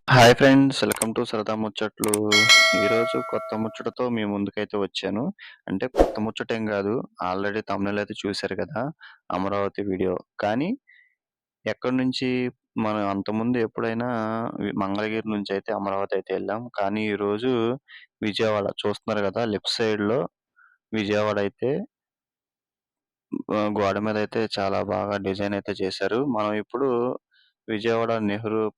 Hi friends, welcome to సరదా ముచ్చట్లు. ఈరోజు కొత్త ముచ్చటతో మీ ముందుకైతే వచ్చాను. అంటే కొత్త ముచ్చటేం గాదు. ఆల్రెడీ థంబ్‌నెయిల్ అయితే చూసారు కదా! అమరావతి వీడియో. కానీ ఎక్కడి నుంచి మనం అంతకుముందు ఎప్పుడైనా మంగళగిరి నుంచయితే అమరావతి అయితే ఎళ్ళాం. కానీ ఈరోజు విజయవాడ చూస్తున్నారు గదా! లెఫ్ట్ సైడ్‌లో విజయవాడ అయితే గోడ మీదయితే చాలా బాగా డిజైన్ అయితే చేశారు. మనం ఇప్పుడు విజయవాడ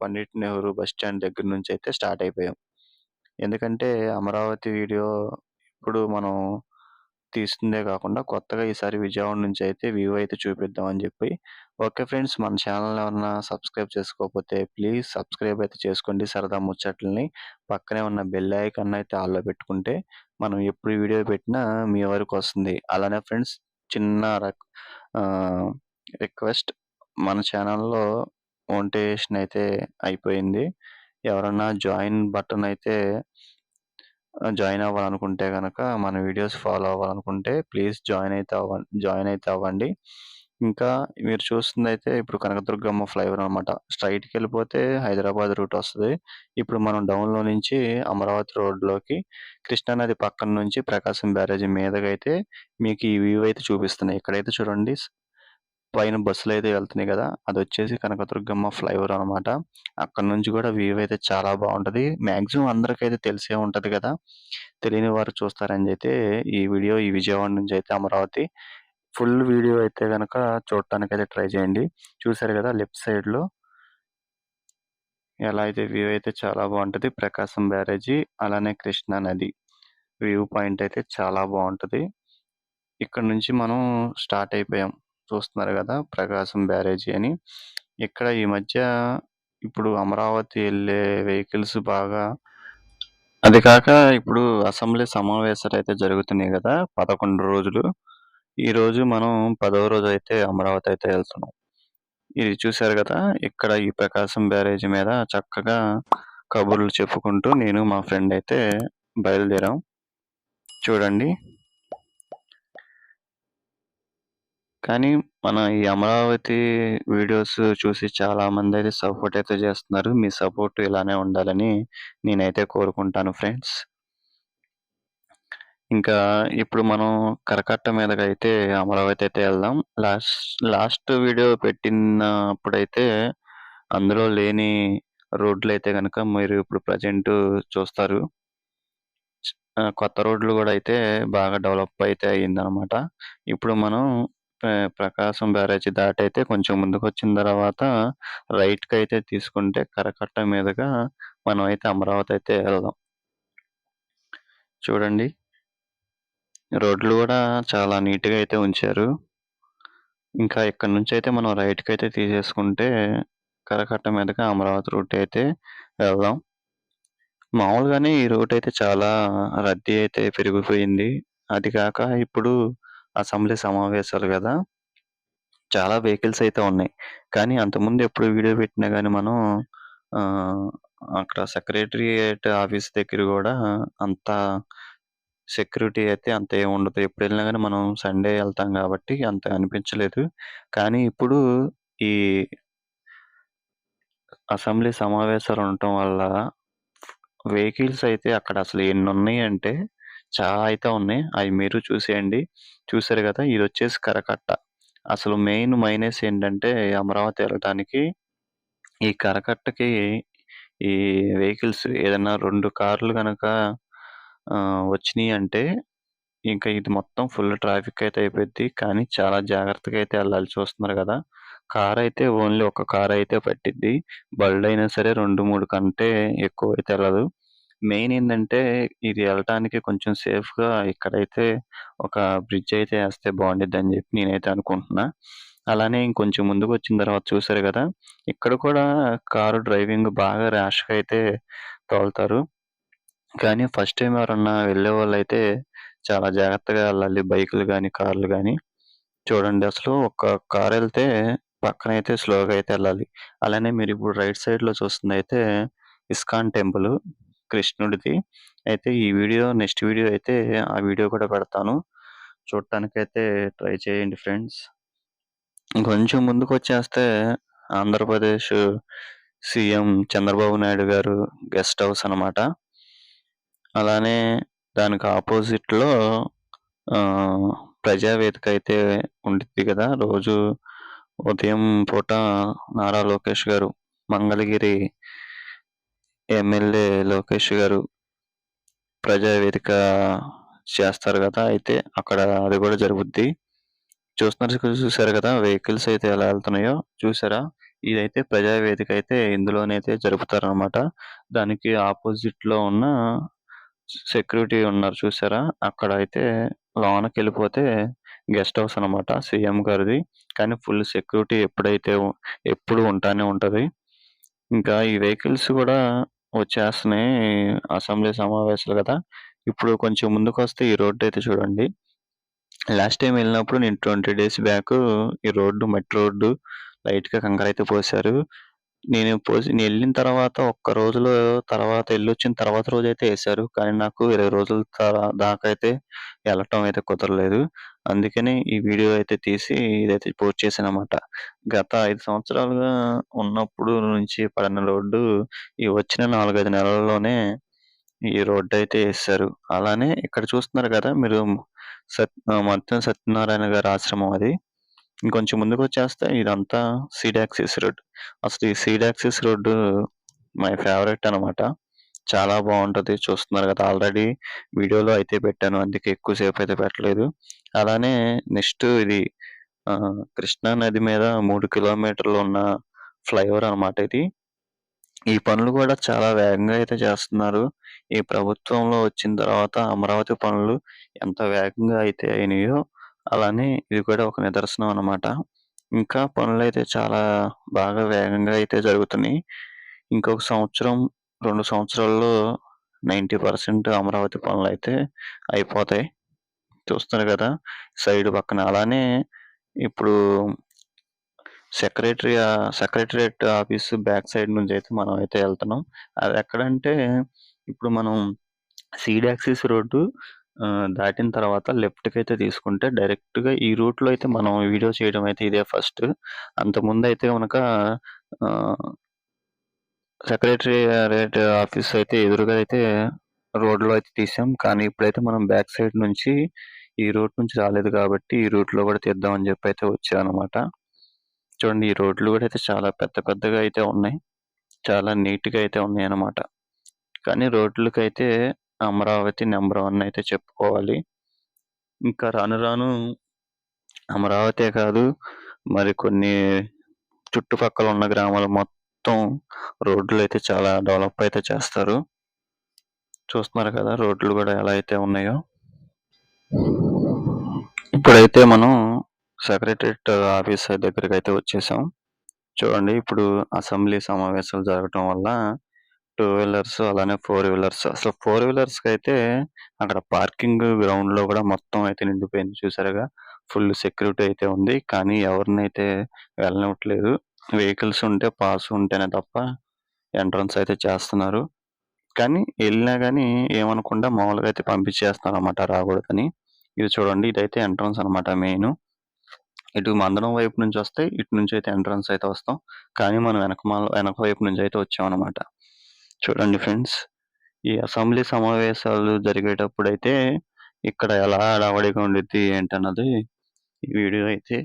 పండిట్ నెహ్రూ బస్ స్టాండ్ దగ్గర నుంచయితే స్టార్ట్ అయిపోయాం. ఎందుకంటే అమరావతి వీడియో ఇప్పుడు మనం తీస్తుందే కాకుండా కొత్తగా ఈసారి విజయవాడ నుంచి అయితే వ్యూ అయితే చూపిద్దాం అని చెప్పి. ఓకే ఫ్రెండ్స్, మన ఛానల్ ఎవరన్నా సబ్స్క్రైబ్ చేసుకోకపోతే ప్లీజ్ సబ్స్క్రైబ్ అయితే చేసుకోండి సరదా ముచ్చట్లని. పక్కనే ఉన్న బెల్ ఐకాన్ అయితే ఆల్‌లో పెట్టుకుంటే మనం ఎప్పుడు వీడియో పెట్టినా మీ వరకు వస్తుంది. అలానే ఫ్రెండ్స్, చిన్న ఆహ్, రిక్వెస్ట్, మన ఛానల్‌లో మోనిటైజేషన్ అయితే అయిపోయింది. ఎవరన్నా జాయిన్ బటన్ అయితే జాయిన్ అవ్వాలనుకుంటే గనక, మన వీడియోస్ ఫాలో అవ్వాలనుకుంటే ప్లీజ్ జాయిన్ అయితే అవ్వండి. ఇంకా మీరు చూస్తుందయితే ఇప్పుడు కనకదుర్గమ్మ ఫ్లైఓవర్ అనమాట. స్ట్రెయిట్‌కెళ్ళిపోతే హైదరాబాద్ రూట్ వస్తది. ఇప్పుడు మనం డౌన్‌లో నుంచి అమరావతి రోడ్‌లోకి కృష్ణానది పక్కన నుంచి ప్రకాశం బ్యారేజీ మీదకైతే మీకు ఈ వ్యూ అయితే చూపిస్తున్నాయి. ఇక్కడైతే చూడండి, పైన బస్సులైతే వెళ్తున్నాయి గదా! అదొచ్చేసి కనకదుర్గమ్మ ఫ్లైఓవర్ అనమాట. అక్కడి నుంచి గూడా వ్యూ అయితే చాలా బావుంటది. మాక్సిమం అందరికైతే తెలిసే ఉంటది గదా! తెలియని వారు చూస్తారని అయితే ఈ విజయవాడ నుంచయితే అమరావతి ఫుల్ వీడియో అయితే గనక చూడటానికైతే ట్రై చేయండి. చూసారు గదా! లెఫ్ట్ సైడ్‌లో ఎలా అయితే వ్యూ అయితే చాలా బావుంటది. ప్రకాశం బ్యారేజీ, అలానే కృష్ణా నది వ్యూ పాయింట్ అయితే చాలా బావుంటది. ఇక్కడ నుంచి మనం స్టార్ట్ అయిపోయాం. చూస్తున్నారు గదా! ప్రకాశం బ్యారేజీ అని. ఇక్కడ ఈ మధ్య ఇప్పుడు అమరావతి ఎళ్ళే వెహికల్స్ బాగా, అది కాక ఇప్పుడు అసెంబ్లీ సమావేశాలయితే జరుగుతున్నాయి గదా! 11 రోజులు. ఈరోజు మనం 10వ రోజైతే అమరావతి అయితే ఎళ్తున్నాం. ఇది చూసారు గదా! ఇక్కడ ఈ ప్రకాశం బ్యారేజీ మీద చక్కగా కబుర్లు చెప్పుకుంటూ నేను మా ఫ్రెండ్ అయితే బయలుదేరాం. చూడండి. కానీ మన ఈ అమరావతి వీడియోస్ చూసి చాలామందయితే సపోర్ట్ అయితే చేస్తున్నారు. మీ సపోర్ట్ ఇలానే ఉండాలని నేనైతే కోరుకుంటాను ఫ్రెండ్స్. ఇంకా ఇప్పుడు మనం కరకట్ట మీదకైతే అమరావతి అయితే ఎళ్దాం. లాస్ట్ వీడియో పెట్టినప్పుడైతే అందులో లేని రోడ్లయితే గనక మీరు ఇప్పుడు ప్రెజెంట్ చూస్తారు. కొత్త రోడ్లు గూడా అయితే బాగా డెవలప్ అయితే అయిందనమాట. ఇప్పుడు మనం ప్రకాశం బ్యారేజీ దాటైతే కొంచెం ముందుకొచ్చిన తర్వాత రైట్‌కయితే తీసుకుంటే కరకట్ట మీదుగా మనమైతే అమరావతి అయితే ఎళ్దాం. చూడండి, రోడ్లు గూడా చాలా నీట్‌గా అయితే ఉంచారు. ఇంకా ఇక్కడి నుంచయితే మనం రైట్‌కయితే తీసేసుకుంటే కరకట్ట మీదుగా అమరావతి రూట్ అయితే వెళ్దాం. మామూలుగానే ఈ రూటయితే చాలా రద్దీ అయితే పెరిగిపోయింది. అది కాక ఇప్పుడు అసెంబ్లీ సమావేశాలు గదా! చాలా వెహికల్స్ అయితే ఉన్నాయి. కానీ అంతకుముందు ఎప్పుడు వీడియో పెట్టినా గాని మనం ఆహ్, అక్కడ సెక్రటేరియట్ ఆఫీస్ దగ్గర గూడా అంత సెక్యూరిటీ అయితే అంత ఏముండదు. ఎప్పుడెళ్ళినా గాని మనం సండే ఎళ్తాం గాబట్టి అంత అనిపించలేదు. కానీ ఇప్పుడు ఈ అసెంబ్లీ సమావేశాలు ఉండటం వల్ల వెహికల్స్ అయితే అక్కడ అసలు ఎన్నున్నాయంటే చాలా అయితే ఉన్నాయి. అయి మీరు చూసేయండి. చూసారు గదా! ఇదొచ్చేసి కరకట్ట. అసలు మైనస్ ఏంటంటే అమరావతి ఎళ్ళటానికి ఈ కరకట్టకి ఈ వెహికల్స్ ఏదన్నా 2 కార్లు గనక వచ్చినియంటే ఇంక ఇది మొత్తం ఫుల్ ట్రాఫిక్ అయితే అయిపోద్ది. కానీ చాలా జాగ్రత్తగా అయితే ఎళ్ళాలి. చూస్తున్నారు గదా! కారైతే ఓన్లీ ఒక కారైతే పట్టిద్ది. బళ్ళైనా సరే 2, 3 కంటే ఎక్కువైతే ఎళ్ళదు. మెయిన్ ఏందంటే ఇది ఎళ్ళటానికి కొంచెం సేఫ్‌గా ఇక్కడైతే ఒక బ్రిడ్జ్ అయితే ఏస్తే బావుండిద్దని జెప్పి నేనైతే అనుకుంటున్నా. అలానే ఇంకొంచెం ముందుకొచ్చిన తర్వాత చూసారు గదా! ఇక్కడ కూడా కారు డ్రైవింగ్ బాగా ర్యాష్‌గా అయితే తోలుతారు. కానీ ఫస్ట్ టైమ్ ఎవరన్నా వెళ్ళేవాళ్ళైతే చాలా జాగ్రత్తగా ఎళ్ళాలి. బైకులు గానీ, కార్లు గానీ. చూడండి, అసలు ఒక కారెళ్తే పక్కనైతే స్లోగా అయితే ఎళ్ళాలి. అలానే మీరిప్పుడు రైట్ సైడ్‌లో చూస్తుందయితే ఇస్కాన్ టెంపులు, కృష్ణుడిది. అయితే నెక్స్ట్ వీడియో అయితే ఆ వీడియో కూడా పెడతాను. చూడటానికైతే ట్రై చేయండి ఫ్రెండ్స్. కొంచెం ముందుకొచ్చేస్తే ఆంధ్రప్రదేశ్ సీఎం చంద్రబాబు నాయుడు గారు గెస్ట్ హౌస్ అనమాట. అలానే దానికి ఆపోజిట్‌లో ఆహ్, ప్రజావేదిక అయితే ఉండిద్ది కదా! రోజు ఉదయం పూట నారా లోకేష్ గారు, మంగళగిరి ఎమ్మెల్యే లోకేష్ గారు ప్రజావేదిక చేస్తారు గదా! అయితే అక్కడ అది గూడా జరుగుద్ది. చూసారు కదా! వెహికల్స్ అయితే ఎలా ఎళ్తున్నాయో చూసారా? ఇదైతే ప్రజావేదిక అయితే ఇందులోనైతే జరుపుతారనమాట. దానికి ఆపోజిట్‌లో ఉన్న సెక్యూరిటీ ఉన్నారు చూసారా? అక్కడైతే లోనకెళ్ళిపోతే గెస్ట్ హౌస్ అనమాట సీఎం గారిది. కానీ ఫుల్ సెక్యూరిటీ ఎప్పుడు ఉంటానే ఉంటది. ఇంకా ఈ వెహికల్స్ గూడా వచ్చేస్తున్నాయి. అసెంబ్లీ సమావేశాలు గదా! ఇప్పుడు కొంచెం ముందుకొస్తే ఈ రోడ్డయితే చూడండి. లాస్ట్ టైమ్ ఎళ్ళినప్పుడు నేను 20 డేస్ బ్యాకు ఈ రోడ్డు మట్టి రోడ్డు లైట్‌గా కంకరైతే పోశారు. నేనెళ్ళిన తర్వాత ఒక్క రోజులో తర్వాత ఎళ్ళొచ్చిన తర్వాత రోజైతే ఏశారు. కానీ నాకు 20 రోజుల దాకా అయితే ఎళ్ళటం అయితే కుదరలేదు. అందుకని ఈ వీడియో అయితే తీసి ఇదైతే పోస్ట్ చేశాననమాట. గత 5 సంవత్సరాలుగా ఉన్నప్పుడు నుంచి పడిన రోడ్డు ఈ వచ్చిన 4, 5 నెలల్లోనే ఈ రోడ్డయితే ఏసేశారు. అలానే ఇక్కడ చూస్తున్నారు గదా! మీరు మద్యం సత్యనారాయణ గారి ఆశ్రమం అది. ఇంకొంచెం ముందుకొచ్చేస్తే ఇదంతా సీడ్ యాక్సిస్ రోడ్. అసలు ఈ seed axis road my favourite అనమాట. చాలా బావుంటది. చూస్తున్నారు గదా! ఆల్రెడీ వీడియోలో అయితే పెట్టాను. అందుకే ఎక్కువ సేపయితే పెట్టలేదు. అలానే నెక్స్ట్ ఇది కృష్ణా నది మీద 3 కిలోమీటర్లు ఉన్న ఫ్లైఓవర్ అనమాట ఇది. ఈ పనులు గూడా చాలా వేగంగా అయితే చేస్తున్నారు. ఈ ప్రభుత్వంలో వచ్చిన తర్వాత అమరావతి పనులు ఎంత వేగంగా అయితే అయినాయో, అలానే ఇది కూడా ఒక నిదర్శనం అనమాట. ఇంకా పనులైతే చాలా బాగా వేగంగా అయితే జరుగుతున్నాయి. ఇంకొక సంవత్సరం, 2 సంవత్సరాల్లో 90% అమరావతి పనులైతే అయిపోతాయి. చూస్తున్నారు గదా! సైడ్ పక్కన. అలానే ఇప్పుడు సెక్రటేరియట్ ఆఫీస్ బ్యాక్ సైడ్ నుంచయితే మనమైతే ఎళ్తున్నాం. అదెక్కడంటే, ఇప్పుడు మనం సీడ్ యాక్సిస్ రోడ్డు దాటిన తర్వాత లెఫ్ట్‌కయితే తీసుకుంటే డైరెక్ట్‌గా ఈ రూట్‌లో అయితే మనం వీడియో చేయడం అయితే ఇదే ఫస్ట్. అంతకుముందయితే గనక ఆహ్, సెక్రటేరియట్ ఆఫీస్ అయితే ఎదురుగా అయితే రోడ్‌లో అయితే తీసాం. కానీ ఇప్పుడైతే మనం బ్యాక్ సైడ్ నుంచి ఈ రూట్ నుంచి రాలేదు కాబట్టి, ఈ రూట్‌లో గూడా తీద్దామని జెప్పయితే వచ్చాననమాట. చూడండి ఈ రోడ్లు గూడా అయితే చాలా పెద్ద పెద్దగా అయితే ఉన్నాయి. చాలా నీట్‌గా అయితే ఉన్నాయన్నమాట. కానీ రోడ్లకైతే అమరావతి నంబర్ 1 అయితే చెప్పుకోవాలి. ఇంకా రాను రాను అమరావతే కాదు, మరి కొన్ని చుట్టుపక్కల ఉన్న గ్రామాలు మొత్తం రోడ్లయితే చాలా డెవలప్ అయితే చేస్తారు. చూస్తున్నారు కదా! రోడ్లు గూడా ఎలా అయితే ఉన్నాయో. ఇప్పుడైతే మనం సెక్రటేరియట్ ఆఫీస్ దగ్గరికైతే వచ్చేసాం. చూడండి ఇప్పుడు అసెంబ్లీ సమావేశాలు జరగటం వల్ల 2 వీలర్స్ అలానే 4 వీలర్స్ అసలు 4 వీలర్స్‌కైతే అక్కడ పార్కింగ్ గ్రౌండ్‌లో గూడా మొత్తం అయితే నిండిపోయింది చూసారుగా. ఫుల్ సెక్యూరిటీ అయితే ఉంది. కానీ ఎవరినైతే వెళ్ళనివ్వట్లేదు. వెహికల్స్ ఉంటే పాస్ ఉంటేనే తప్ప ఎంట్రన్స్ అయితే చేస్తున్నారు. కానీ ఎళ్ళినా గానీ ఏమనకుండా మామూలుగా అయితే పంపించేస్తున్నారన్నమాట రాకూడదని. ఇది చూడండి ఇదైతే ఎంట్రన్స్ అన్నమాట మెయిను. ఇటు మందడం వైపు నుంచొస్తే ఇటు నుంచయితే ఎంట్రన్స్ అయితే వస్తాం. కానీ మనం వెనక వైపు నుంచయితే వచ్చామన్నమాట. చూడండి ఫ్రెండ్స్. ఈ అసెంబ్లీ సమావేశాలు జరిగేటప్పుడైతే ఇక్కడ ఎలా హడావిడిగా ఉండిద్ది ఏంటన్నది ఈ వీడియో అయితే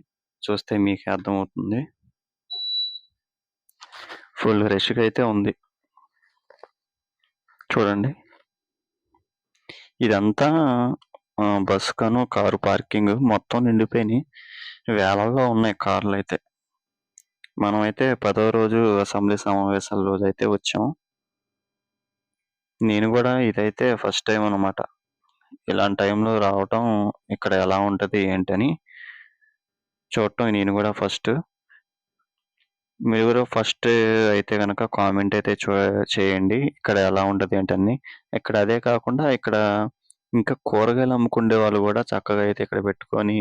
చూస్తే మీకే అర్థమవుతుంది. ఫుల్ రష్‌గా అయితే ఉంది. చూడండి. ఇదంతా బస్సుకను, కారు పార్కింగ్ మొత్తం నిండిపోయినియి. వేలల్లో ఉన్నాయి కార్లయితే. మనమైతే 10వ రోజు అసెంబ్లీ సమావేశాల రోజైతే వచ్చాం. నేను గూడా ఇదైతే ఫస్ట్ టైమ్ అనమాట. ఇలాంటి టైంలో రావటం, ఇక్కడ ఎలా ఉంటది ఏంటని చూడటం నేను గూడా ఫస్ట్. మీరు గూడా ఫస్ట్ అయితే గనక కామెంట్ అయితే చేయండి. ఇక్కడ ఎలా ఉంటది ఏంటని. ఇక్కడ అదే కాకుండా ఇక్కడ ఇంకా కూరగాయలు అమ్ముకుండే వాళ్ళు గూడా చక్కగా అయితే ఇక్కడ పెట్టుకొని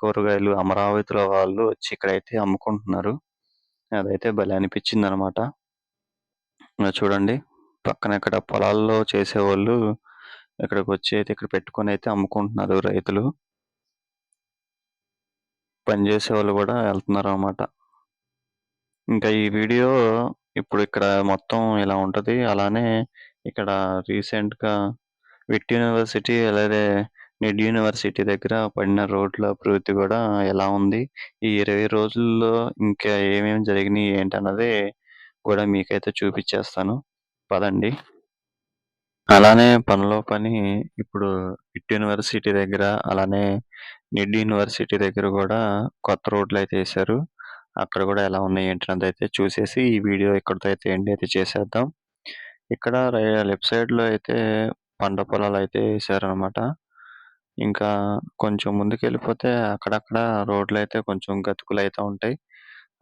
కూరగాయలు అమరావతిలో వాళ్ళు వచ్చి ఇక్కడైతే అమ్ముకుంటున్నారు. అదైతే భలే అనిపించిందనమాట. చూడండి పక్కన ఇక్కడ పొలాల్లో చేసేవాళ్ళు ఇక్కడికొచ్చి అయితే ఇక్కడ పెట్టుకొనైతే అమ్ముకుంటున్నారు రైతులు. పని చేసేవాళ్ళు గూడా ఎళ్తున్నారనమాట. ఇంకా ఈ వీడియో ఇప్పుడు ఇక్కడ మొత్తం ఇలా ఉంటది. అలానే ఇక్కడ రీసెంట్‌గా విట్ యూనివర్సిటీ అలాగే మిడ్ యూనివర్సిటీ దగ్గర పడిన రోడ్ల అభివృద్ధి గూడా ఎలా ఉంది? ఈ 20 రోజుల్లో ఇంకా ఏమేమి జరిగినియి ఏంటన్నది కూడా మీకైతే చూపిచ్చేస్తాను. పదండి. అలానే పనిలో పని ఇప్పుడు విట్ యూనివర్సిటీ దగ్గర, అలానే మిడ్ యూనివర్సిటీ దగ్గర గూడా కొత్త రోడ్లయితే ఏశారు. అక్కడ గూడా ఎలా ఉన్నాయి ఏంటన్నదైతే చూసేసి ఈ వీడియో ఇక్కడితో అయితే ఎండ్ అయితే చేసేద్దాం. ఇక్కడ లెఫ్ట్ సైడ్‌లో అయితే పంట పొలాలైతే ఏశారనమాట. ఇంకా కొంచెం ముందుకెళ్ళిపోతే అక్కడక్కడ రోడ్లయితే కొంచెం గతుకులైతా ఉంటాయి.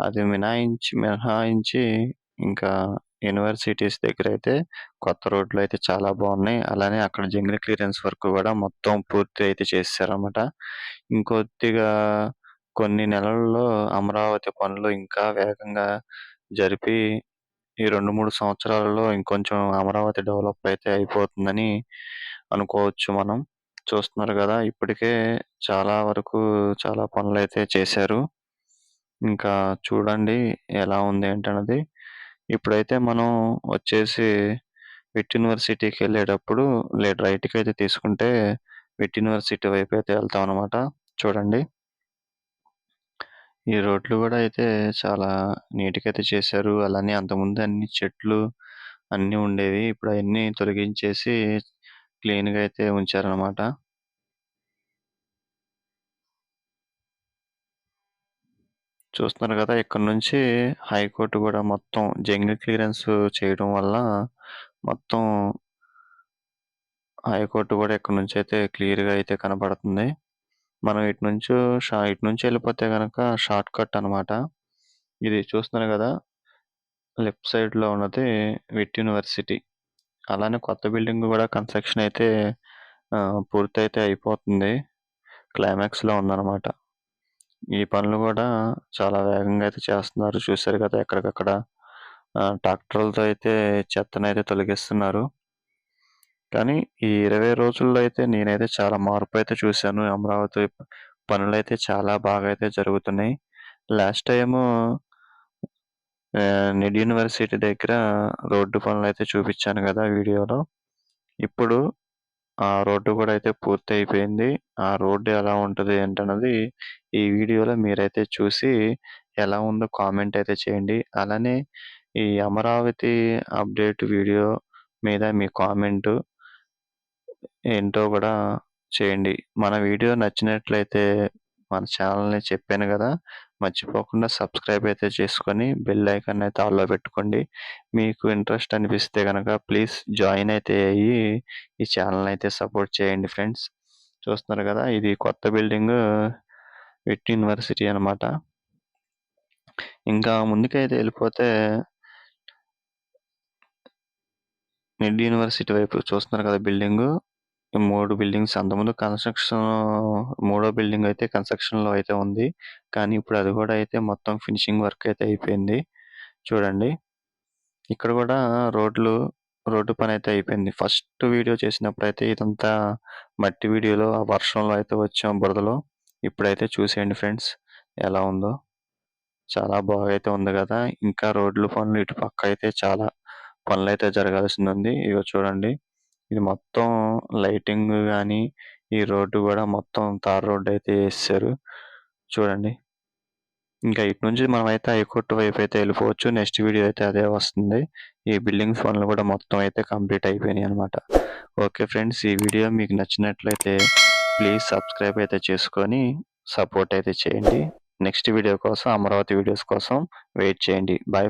అది మినహాయించి ఇంకా యూనివర్సిటీస్ దగ్గరైతే కొత్త రోడ్లయితే చాలా బావున్నాయి. అలానే అక్కడ జంగిల్ క్లియరెన్స్ వర్క్ గూడా మొత్తం పూర్తి అయితే చేసేసారనమాట. ఇంకొద్దిగా కొన్ని నెలల్లో అమరావతి పనులు ఇంకా వేగంగా జరిపి ఈ 2, 3 సంవత్సరాలలో ఇంకొంచెం అమరావతి డెవలప్ అయితే అయిపోతుందని అనుకోవచ్చు మనం. చూస్తున్నారు గదా! ఇప్పటికే చాలా వరకు చాలా పనులైతే చేశారు. ఇంకా చూడండి ఎలా ఉంది ఏంటన్నది. ఇప్పుడైతే మనం వచ్చేసి విట్ యూనివర్సిటీకెళ్ళేటప్పుడు రైట్‌కైతే తీసుకుంటే విట్ యూనివర్సిటీ వైపైతే వెళ్తామనమాట. చూడండి. ఈ రోడ్లు గూడా అయితే చాలా నీట్‌గయితే చేశారు. అలానే అంతకుముందు అన్ని చెట్లు అన్నీ ఉండేవి. ఇప్పుడు అయన్నీ తొలగించేసి క్లీన్‌గా అయితే ఉంచారనమాట. చూస్తున్నారు గదా! ఇక్కడ నుంచి హైకోర్ట్ గూడా మొత్తం జంగిల్ క్లియరెన్స్ చేయడం వల్ల మొత్తం హైకోర్ట్ గూడా ఇక్కడ నుంచయితే క్లియర్‌గా అయితే కనపడుతుంది. మనం ఇటు నుంచి ఎళ్ళిపోతే గనక షార్ట్‌కట్ అనమాట. ఇది చూస్తున్నారు గదా! లెఫ్ట్ సైడ్‌లో ఉన్నది విట్ యూనివర్సిటీ. అలానే కొత్త బిల్డింగ్ గూడా కన్‌స్ట్రక్షన్ అయితే పూర్తయితే అయిపోతుంది. క్లైమాక్స్‌లో ఉందనమాట. ఈ పనులు గూడా చాలా వేగంగా అయితే చేస్తున్నారు. చూసారు కదా! ఎక్కడికక్కడ ట్రాక్టర్లతో అయితే చెత్తనైతే తొలగిస్తున్నారు. కానీ ఈ 20 రోజుల్లో అయితే నేనైతే చాలా మార్పయితే చూశాను. అమరావతి పనులైతే చాలా బాగా అయితే జరుగుతున్నాయి. లాస్ట్ టైము మిడ్ యూనివర్సిటీ దగ్గర రోడ్డు పనులైతే చూపిచ్చాను గదా! వీడియోలో. ఇప్పుడు ఆ రోడ్డు గూడా అయితే పూర్తయిపోయింది. ఆ రోడ్డు ఎలా ఉంటది ఏంటన్నది ఈ వీడియోలో మీరైతే చూసి ఎలా ఉందో కామెంట్ అయితే చేయండి. అలానే ఈ అమరావతి అప్డేట్ వీడియో మీద మీ కామెంటు ఏంటో గూడా చేయండి. మన వీడియో నచ్చినట్లయితే మన ఛానెల్‌ని చెప్పాను గదా! మర్చిపోకుండా సబ్స్క్రైబ్ అయితే చేసుకొని బెల్ ఐకాన్ అయితే ఆల్‌లో పెట్టుకోండి. మీకు ఇంట్రెస్ట్ అనిపిస్తే గనక ప్లీజ్ జాయిన్ అయితే అయ్యి ఈ ఛానెల్‌ని అయితే సపోర్ట్ చేయండి ఫ్రెండ్స్. చూస్తున్నారు గదా! ఇది కొత్త బిల్డింగు విట్ యూనివర్సిటీ అనమాట. ఇంకా ముందుకైతే ఎళ్ళిపోతే మిడ్ యూనివర్సిటీ వైపు చూస్తున్నారు కదా బిల్డింగు. ఈ 3 బిల్డింగ్స్ అంతకుముందు మూడో బిల్డింగ్ అయితే కన్‌స్ట్రక్షన్‌లో అయితే ఉంది. కానీ ఇప్పుడు అది గూడా అయితే మొత్తం ఫినిషింగ్ వర్క్ అయితే అయిపోయింది. చూడండి. ఇక్కడ గూడా రోడ్డు పనైతే అయిపోయింది. ఫస్ట్ వీడియో చేసినప్పుడైతే ఇదంతా మట్టి వీడియోలో ఆ వర్షంలో అయితే వచ్చాం బురదలో. ఇప్పుడైతే చూసేయండి ఫ్రెండ్స్ ఎలా ఉందో. చాలా బాగా అయితే ఉంది గదా! ఇంకా రోడ్లు పనులు ఇటు పక్క అయితే చాలా పనులైతే జరగాల్సిందుంది. ఇగో చూడండి. ఇది మొత్తం లైటింగ్ గాని, ఈ రోడ్డు గూడా మొత్తం తార్ రోడ్డయితే యేసేశారు. చూడండి. ఇంకా ఇటు నుంచి మనమైతే హైకోర్ట్ వైపయితే ఎళ్ళిపోవచ్చు. నెక్స్ట్ వీడియో అయితే అదే వస్తుంది. ఈ బిల్డింగ్స్ పనులు గూడా మొత్తం అయితే కంప్లీట్ అయిపోయినాయనమాట. Okay friends. ఈ వీడియో మీకు నచ్చినట్లయితే ప్లీజ్ సబ్స్క్రైబ్ అయితే చేసుకొని సపోర్ట్ అయితే చేయండి. నెక్స్ట్ వీడియో కోసం అమరావతి వీడియోస్ కోసం వెయిట్ చేయండి. బాయ్